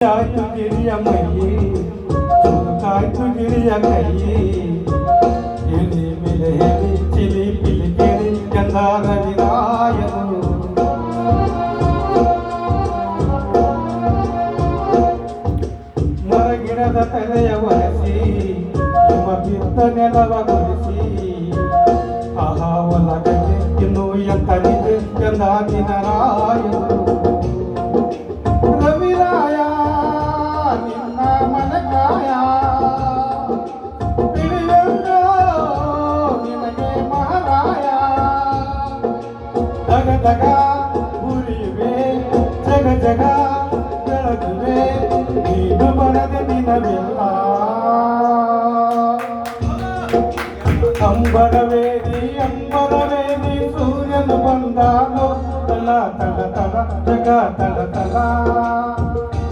ಆಯ್ತು ಗಿರಿಯ ಮೈಯಿ ಚುರುಕಾಯ್ತು ಗಿರಿಯ ಕೈಯಿ ಎಳಿ ಮೇಲೆ ಎಳಿ ಚಿಲಿ ಪಿಲಿ ಗಿರಿ ಗಂಧಾರ ವಿರಾಯರು ಮರಗಿಡದ ತಲೆಯ ಒರೆಸಿ ಹಿಮ ಬಿದ್ದ ನೆಲವ ಗುರಿಸಿ ಆಹಾ ಒಲಗದೆ ಇನ್ನು ಎಂತನಿದೆ ಗಂಧಾದಿನ ರಾಯರು ರವಿರಾಯ ನಿನ್ನ ಮನಕಾಯ ತಿಳಿಯಂದೋ ನಿನಗೆ ಮಹಾರಾಯ ದಗ ದಗ ಉರಿಯುವೆ ಜಗ ಜಗ ಬೆಳಗುವೆ ನೀನು ಬರದ ದಿನವಿಲ್ಲ ಅಂಬರವೇದಿ ಸೂರ್ಯನು ಬಂದಾನು ತಲ ತಲ ತಲ ಜಗ ತಲ ತಲ